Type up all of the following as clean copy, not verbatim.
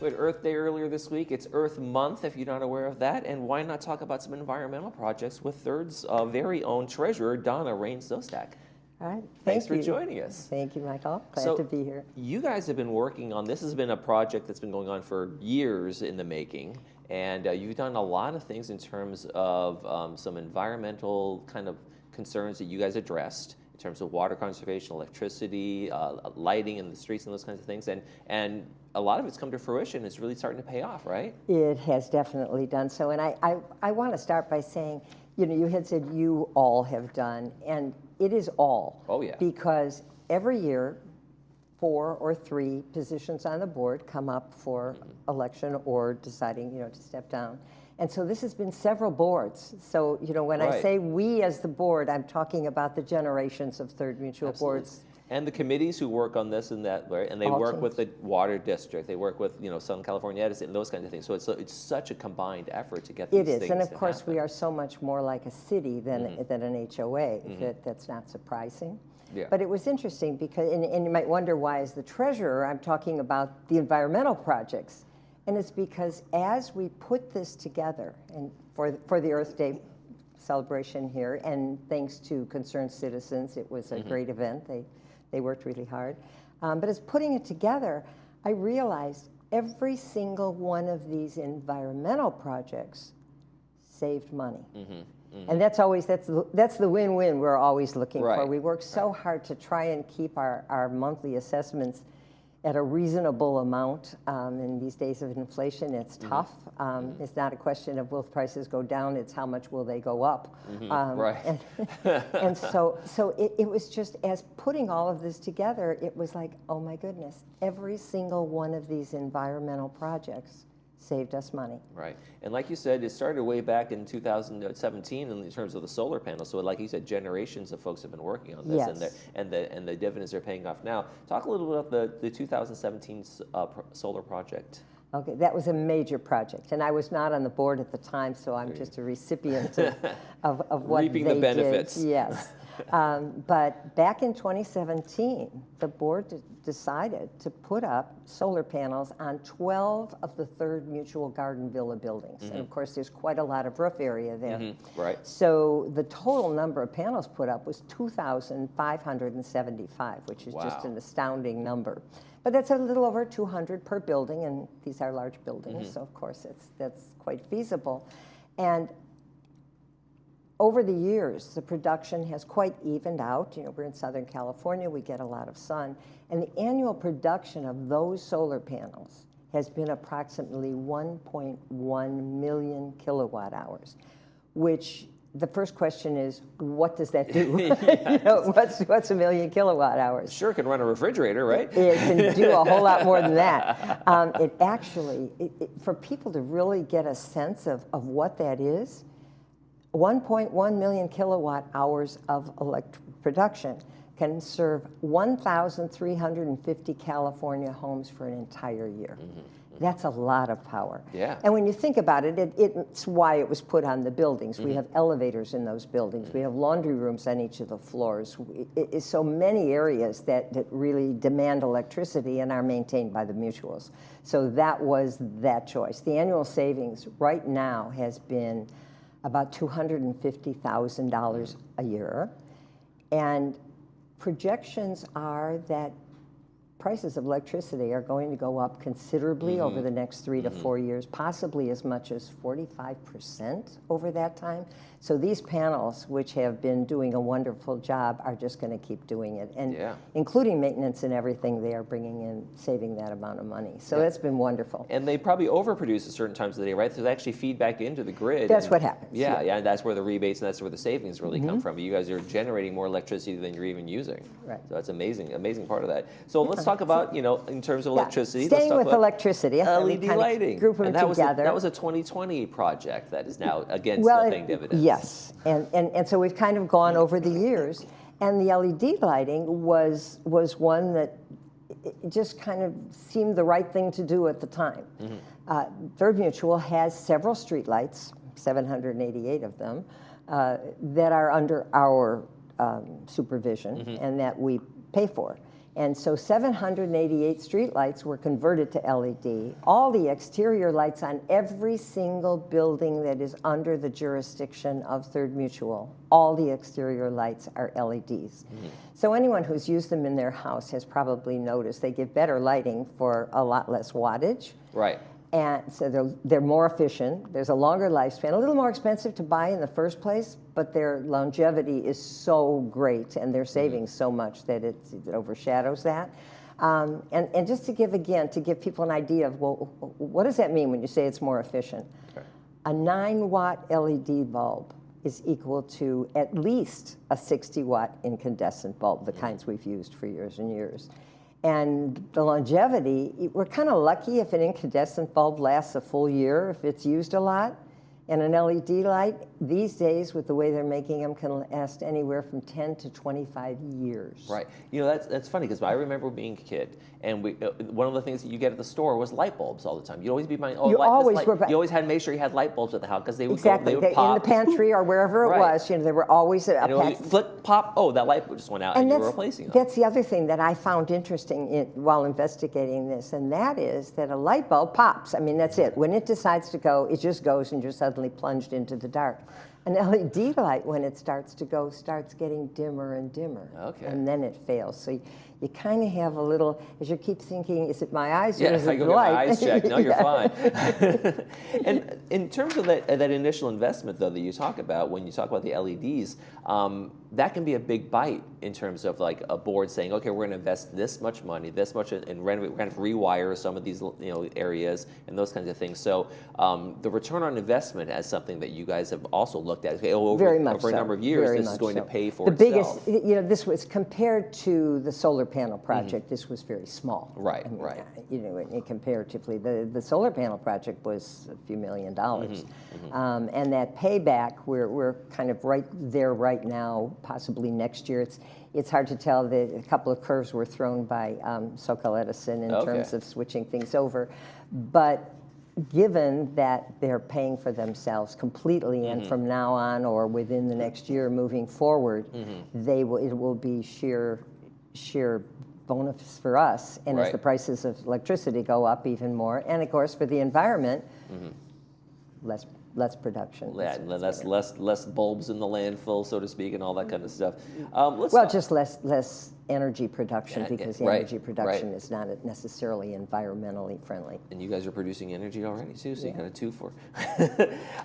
We had Earth Day earlier this week. It's Earth Month, if you're not aware of that. And why not talk about some environmental projects with Third's very own treasurer, Donna Rain-Zostak. All right. Thanks for joining us. Thank you, Michael. Glad to be here. You guys have been working on, this has been a project that's been going on for years in the making. And you've done a lot of things in terms of some environmental kind of concerns that you guys addressed in terms of water conservation, electricity, lighting in the streets and those kinds of things. And a lot of it's come to fruition. It's really starting to pay off, right? It has definitely done so. And I want to start by saying, you had said you all have done, and it is all. Oh, yeah. Because every year, 4 or 3 positions on the board come up for election or deciding, to step down. And so this has been several boards. So, when I say we as the board, I'm talking about the generations of Third Mutual boards. And the committees who work on this and that, right? And they work with the water district. They work with, Southern California Edison, those kinds of things. So it's such a combined effort to get these things to happen. It is, and of course we are so much more like a city than an HOA. That's not surprising. Yeah. But it was interesting because, and you might wonder why as the treasurer I'm talking about the environmental projects. And it's because as we put this together, and for the Earth Day celebration here, and thanks to concerned citizens, it was a great event. They worked really hard. But as putting it together, I realized every single one of these environmental projects saved money. And that's the win-win we're always looking for. We work so hard to try and keep our monthly assessments at a reasonable amount. In these days of inflation, it's tough. It's not a question of will prices go down, it's how much will they go up. And so it was just, as putting all of this together, it was like, oh my goodness, every single one of these environmental projects saved us money. Right. And like you said, it started way back in 2017 in terms of the solar panels. So like you said, generations of folks have been working on this, and the dividends are paying off now. Talk a little bit about the 2017 solar project. Okay, that was a major project, and I was not on the board at the time, so I'm just a recipient of what reaping they the benefits. did. Yes. But back in 2017, the board decided to put up solar panels on 12 of the Third Mutual Garden Villa buildings. And of course, there's quite a lot of roof area there. Right. So the total number of panels put up was 2,575, which is just an astounding number. But that's a little over 200 per building, and these are large buildings, so of course that's quite feasible. And over the years, the production has quite evened out. We're in Southern California, we get a lot of sun, and the annual production of those solar panels has been approximately 1.1 million kilowatt hours, which the first question is, what does that do? What's a million kilowatt hours? Sure can run a refrigerator, right? It can do a whole lot more than that. It actually, for people to really get a sense of what that is, 1.1 million kilowatt hours of electric production can serve 1,350 California homes for an entire year. That's a lot of power. Yeah. And when you think about it, it's why it was put on the buildings. We have elevators in those buildings. We have laundry rooms on each of the floors. It's so many areas that really demand electricity and are maintained by the mutuals. So that was that choice. The annual savings right now has been about $250,000 a year. And projections are that prices of electricity are going to go up considerably over the next 3 to 4 years, possibly as much as 45% over that time. So these panels, which have been doing a wonderful job, are just going to keep doing it. And including maintenance and everything, they are bringing in, saving that amount of money. So that's been wonderful. And they probably overproduce at certain times of the day, right? So they actually feed back into the grid. That's what happens. Yeah, and that's where the rebates and that's where the savings really come from. You guys are generating more electricity than you're even using. Right. So that's amazing part of that. So let's talk about, in terms of electricity. Staying let's talk with electricity. LED lighting. Group them together. That was a 2020 project that is now, again, still paying dividends. Yes, and so we've kind of gone over the years, and the LED lighting was one that just kind of seemed the right thing to do at the time. Third Mutual has several street lights, 788 of them, that are under our supervision and that we pay for. And so 788 streetlights were converted to LED. All the exterior lights on every single building that is under the jurisdiction of Third Mutual, all the exterior lights are LEDs. So anyone who's used them in their house has probably noticed they give better lighting for a lot less wattage. Right. And so they're more efficient. There's a longer lifespan, a little more expensive to buy in the first place, but their longevity is so great and they're saving so much that it overshadows that. And just to give people an idea of, well, what does that mean when you say it's more efficient? Okay. A 9-watt LED bulb is equal to at least a 60-watt incandescent bulb, the kinds we've used for years and years. And the longevity, we're kind of lucky if an incandescent bulb lasts a full year if it's used a lot. And an LED light, these days, with the way they're making them, can last anywhere from 10 to 25 years. Right. You know, that's funny because I remember being a kid, and one of the things that you get at the store was light bulbs all the time. You'd always be buying, you always had to make sure you had light bulbs at the house because they would exactly. They would pop. In the pantry or wherever it was, there were always a pack. Flick, pop, oh, that light bulb just went out, and you were replacing them. That's the other thing that I found interesting while investigating this, and that is that a light bulb pops. I mean, that's it. When it decides to go, it just goes and you're suddenly plunged into the dark. An LED light, when it starts to go, starts getting dimmer and dimmer. Okay. And then it fails. So you kind of have a little, as you keep thinking, is it my eyes or is it the light? My eyes checked. No, you're fine. And in terms of that initial investment, though, that you talk about, when you talk about the LEDs, that can be a big bite in terms of like a board saying, okay, we're going to invest this much money, this much, and renovate. We're going to rewire some of these areas and those kinds of things. So the return on investment as something that you guys have also looked at. Okay, over a number of years, this is going to pay for itself. The biggest, this was compared to the solar panel project. This was very small. Right, I mean, right. Comparatively, the solar panel project was a few $1 million, and that payback, we're kind of right there right now. Possibly next year. It's hard to tell. A couple of curves were thrown by SoCal Edison in terms of switching things over, but given that they're paying for themselves completely, and from now on or within the next year moving forward, it will be sheer bonus for us. And as the prices of electricity go up even more, and of course for the environment, less production. Yeah, and then that's less bulbs in the landfill, so to speak, and all that kind of stuff. Just less energy production, because energy production is not necessarily environmentally friendly. And you guys are producing energy already too, so you got a two for.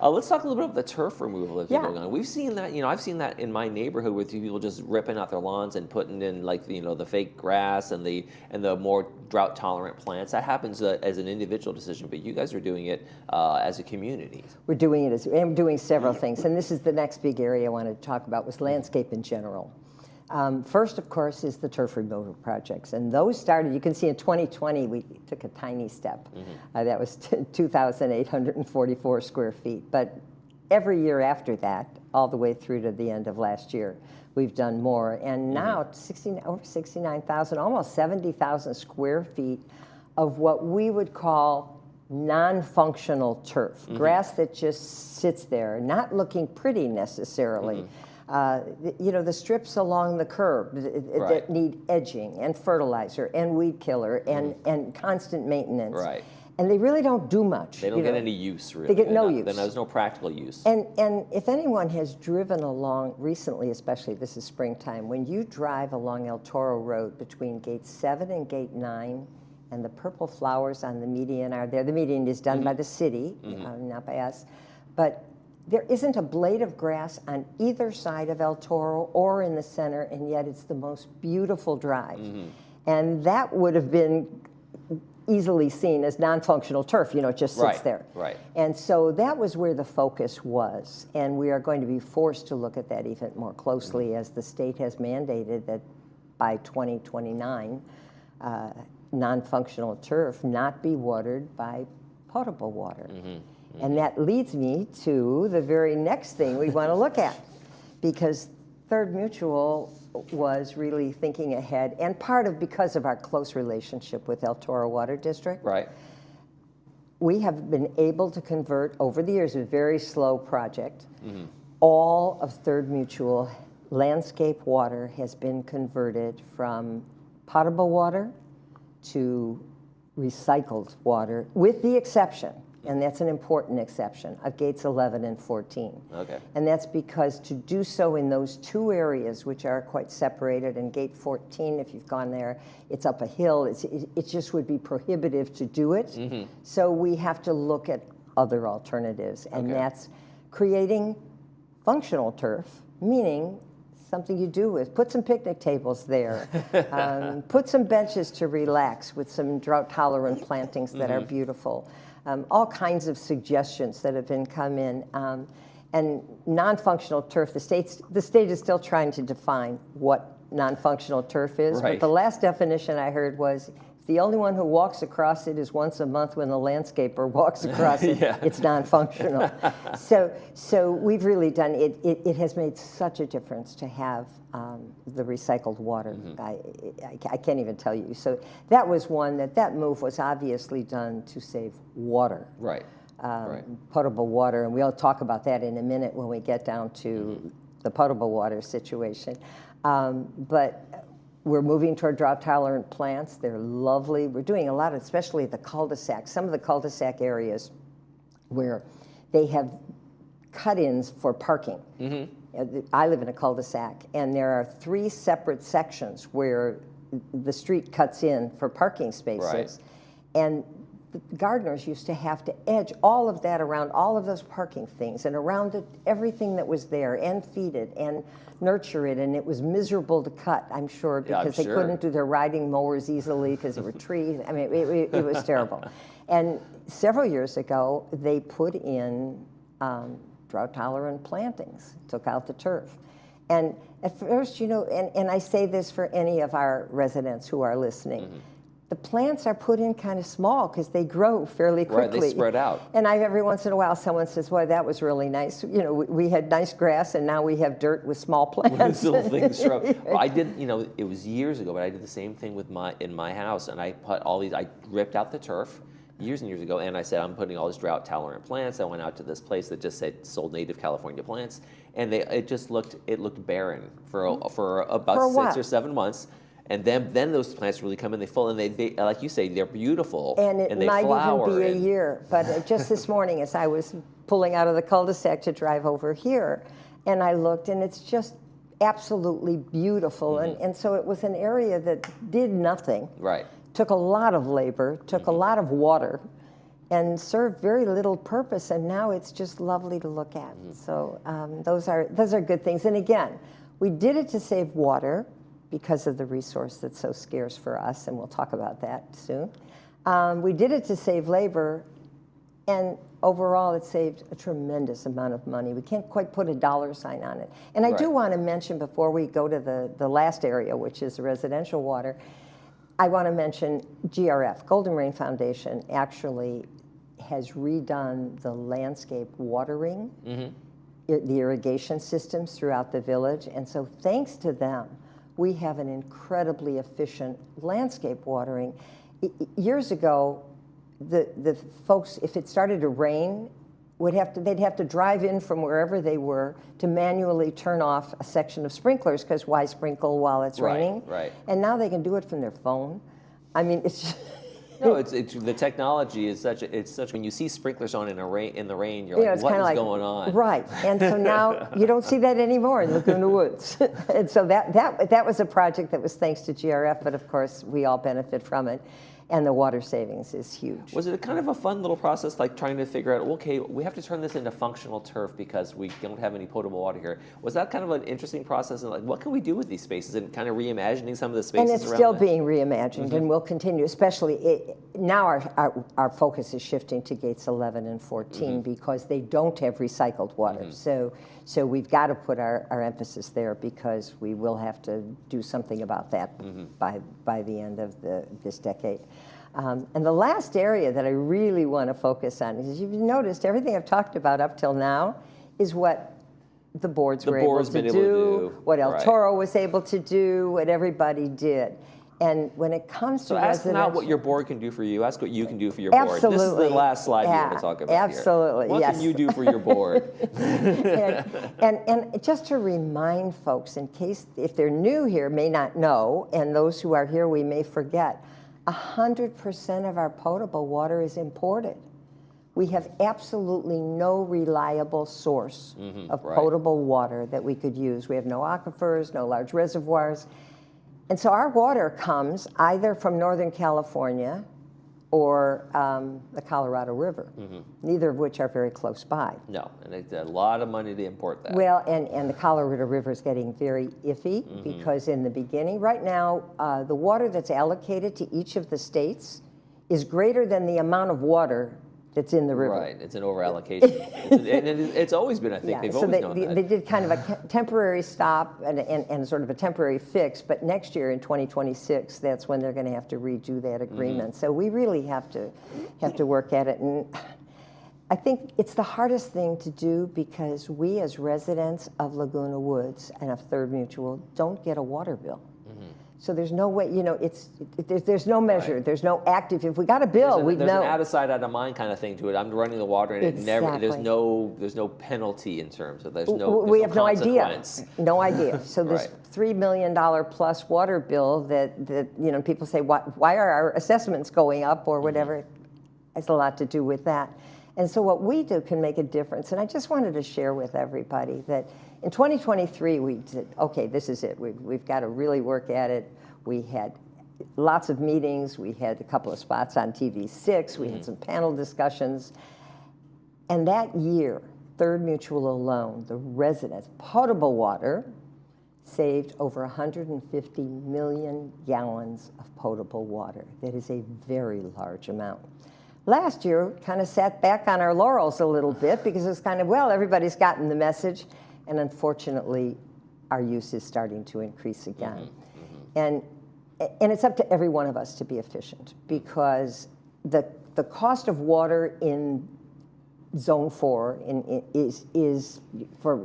Let's talk a little bit about the turf removal that's going on. We've seen that. I've seen that in my neighborhood with people just ripping out their lawns and putting in like the fake grass and the more drought tolerant plants. That happens as an individual decision, but you guys are doing it as a community. We're doing it and we're doing several things, and this is the next big area I wanted to talk about, was landscape in general. First, of course, is the turf removal projects, and those started, you can see in 2020, we took a tiny step. That was 2,844 square feet, but every year after that, all the way through to the end of last year, we've done more, and now over 69,000, almost 70,000 square feet of what we would call non-functional turf, grass that just sits there, not looking pretty necessarily. The strips along the curb that need edging and fertilizer and weed killer and constant maintenance. Right. And they really don't do much. They don't get any use, really. They get no use. Then there's no practical use. And if anyone has driven along recently, especially, this is springtime, when you drive along El Toro Road between Gate 7 and Gate 9, and the purple flowers on the median are there. The median is done by the city, not by us. But there isn't a blade of grass on either side of El Toro or in the center, and yet it's the most beautiful drive. And that would have been easily seen as non-functional turf, it just sits there. Right. And so that was where the focus was, and we are going to be forced to look at that even more closely as the state has mandated that by 2029, non-functional turf not be watered by potable water. And that leads me to the very next thing we want to look at, because Third Mutual was really thinking ahead, and because of our close relationship with El Toro Water District. Right. We have been able to convert, over the years, a very slow project. All of Third Mutual landscape water has been converted from potable water to recycled water, with the exception, and that's an important exception, of gates 11 and 14. Okay. And that's because to do so in those two areas, which are quite separated, and gate 14, if you've gone there, it's up a hill, it just would be prohibitive to do it. Mm-hmm. So we have to look at other alternatives, and that's creating functional turf, meaning something you do with, put some picnic tables there, put some benches to relax with some drought-tolerant plantings that are beautiful. All kinds of suggestions that have been come in. And non-functional turf, the state is still trying to define what non-functional turf is, right. but the last definition I heard was, the only one who walks across it is once a month when the landscaper walks across it. Yeah. It's non-functional. So we've really done it. It has made such a difference to have the recycled water. Mm-hmm. I can't even tell you. So that was one that move was obviously done to save water. Right. Right. Potable water, and we'll talk about that in a minute when we get down to the potable water situation. But we're moving toward drought-tolerant plants. They're lovely. We're doing a lot, especially the cul-de-sac. Some of the cul-de-sac areas where they have cut-ins for parking. Mm-hmm. I live in a cul-de-sac, and there are 3 separate sections where the street cuts in for parking spaces. Right. And the gardeners used to have to edge all of that around all of those parking things and around it, everything that was there, and feed it and nurture it, and it was miserable to cut, I'm sure, because they couldn't do their riding mowers easily because there were trees. I mean, it was terrible. And several years ago, they put in drought-tolerant plantings, took out the turf. And at first, and I say this for any of our residents who are listening, mm-hmm. the plants are put in kind of small because they grow fairly quickly. Right, they spread out. And every once in a while someone says, "Well, that was really nice. We had nice grass, and now we have dirt with small plants." Little things shrub. Well, I did, it was years ago, but I did the same thing with in my house, and I put I ripped out the turf years and years ago, and I said, I'm putting all these drought-tolerant plants. I went out to this place that just said sold native California plants, and it looked barren for about 6 or 7 months. And then those plants really come in, they fall, and they like you say, they're beautiful, and they might flower. Even be a year. But just this morning, as I was pulling out of the cul-de-sac to drive over here, and I looked, and it's just absolutely beautiful. Mm-hmm. And so it was an area that did nothing. Right. Took a lot of labor, took mm-hmm. a lot of water, and served very little purpose. And now it's just lovely to look at. Mm-hmm. So those are good things. And again, we did it to save water, because of the resource that's so scarce for us, and we'll talk about that soon. We did it to save labor, and overall it saved a tremendous amount of money. We can't quite put a dollar sign on it. And I do want to mention, before we go to the last area, which is the residential water, I want to mention GRF, Golden Rain Foundation, actually has redone the landscape watering, mm-hmm. the irrigation systems throughout the village, and so thanks to them, we have an incredibly efficient landscape watering. Years ago, the folks, if it started to rain, they'd have to drive in from wherever they were to manually turn off a section of sprinklers, because why sprinkle while it's raining? Right. And now they can do it from their phone. I mean, it's just no, it's the technology is such. When you see sprinklers on in the rain, you're like, what is going on? Right, and so now you don't see that anymore in Laguna Woods. And so that was a project that was thanks to GRF, but of course we all benefit from it. And the water savings is huge. Was it kind of a fun little process, like trying to figure out, okay, we have to turn this into functional turf because we don't have any potable water here? Was that kind of an interesting process? And like, what can we do with these spaces? And kind of reimagining some of the spaces around. And it's still being reimagined, mm-hmm. and will continue. Especially now, our focus is shifting to gates 11 and 14 mm-hmm. because they don't have recycled water. Mm-hmm. So we've got to put our emphasis there, because we will have to do something about that mm-hmm. by the end of this decade. And the last area that I really want to focus on is, you've noticed everything I've talked about up till now is what the boards were able to do, what El Toro was able to do, what everybody did. And when it comes to So ask not what your board can do for you, ask what you can do for your board. Absolutely. This is the last slide you want to talk about absolutely, here. What yes. can you do for your board? and just to remind folks, in case if they're new here, may not know, and those who are here, we may forget, 100% of our potable water is imported. We have absolutely no reliable source of potable water that we could use. We have no aquifers, no large reservoirs. And so our water comes either from Northern California or the Colorado River, neither of which are very close by. No, and it's a lot of money to import that. Well, and the Colorado River is getting very iffy because in the beginning, right now, the water that's allocated to each of the states is greater than the amount of water that's in the river. Right, it's an over-allocation. It's always been, I think, they've always known that. They did kind of a temporary stop and sort of a temporary fix, but next year in 2026, that's when they're going to have to redo that agreement. So we really have to work at it. And I think it's the hardest thing to do because we as residents of Laguna Woods and of Third Mutual don't get a water bill. So there's no way, there's no measure, there's no active. If we got a bill, we'd know. There's an out of sight, out of mind kind of thing to it. I'm running the water, and Exactly. there's no penalty in terms of we have no idea. No idea. So this Right. $3 million plus water bill that people say, why are our assessments going up or whatever? It has a lot to do with that. And so what we do can make a difference. And I just wanted to share with everybody that in 2023, we said, okay, this is it. We've got to really work at it. We had lots of meetings. We had a couple of spots on TV6. We had some panel discussions. And that year, Third Mutual alone, the residents, potable water, saved over 150 million gallons of potable water. That is a very large amount. Last year, kind of sat back on our laurels a little bit because it's kind of, well, everybody's gotten the message. And unfortunately, our use is starting to increase again. And it's up to every one of us to be efficient because the cost of water in Zone 4 is for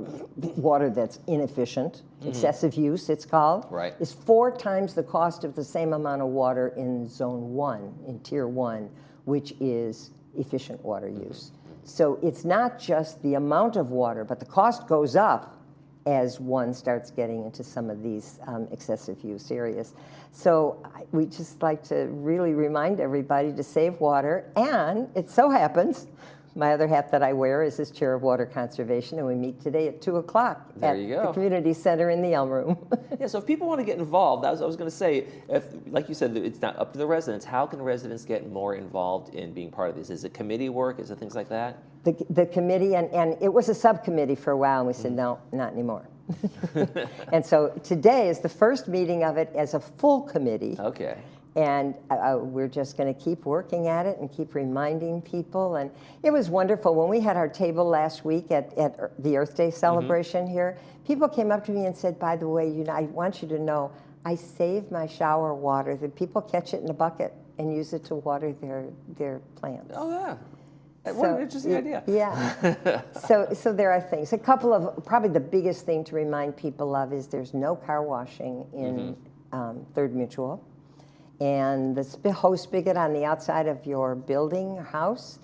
water that's inefficient, excessive use it's called, is 4 times the cost of the same amount of water in Zone 1, in Tier 1, which is efficient water use. So it's not just the amount of water, but the cost goes up as one starts getting into some of these excessive use areas. So we just like to really remind everybody to save water. And it so happens, my other hat that I wear is as chair of water conservation, and we meet today at 2 o'clock at the community center in the Elm Room. Yeah, so if people want to get involved, I was going to say, like you said, it's not up to the residents. How can residents get more involved in being part of this? Is it committee work? Is it things like that? The committee, and it was a subcommittee for a while, and we said, no, not anymore. And so today is the first meeting of it as a full committee. Okay. And we're just going to keep working at it and keep reminding people. And it was wonderful. When we had our table last week at the Earth Day celebration here, people came up to me and said, by the way, I want you to know, I save my shower water. That people catch it in a bucket and use it to water their plants. Oh, yeah. What an interesting idea. Yeah. So there are things. A couple of, probably the biggest thing to remind people of is there's no car washing in Third Mutual. And the hose spigot on the outside of your building or house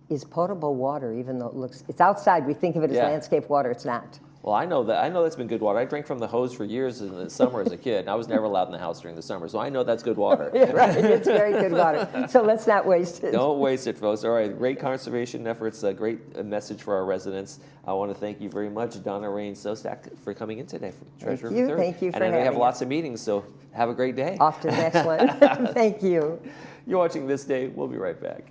is potable water, even though it's outside. We think of it as landscape water. It's not. Well, I know that's been good water. I drank from the hose for years in the summer as a kid, and I was never allowed in the house during the summer, so I know that's good water. Yeah, right. It's very good water. So let's not waste it. Don't waste it, folks. All right, great conservation efforts, a great message for our residents. I want to thank you very much, Donna Rain-Sostak, for coming in today. Treasurer of the Third. Thank you for having us. And I know you have lots us. of meetings, so have a great day. Off to the next one. Thank you. You're watching This Day. We'll be right back.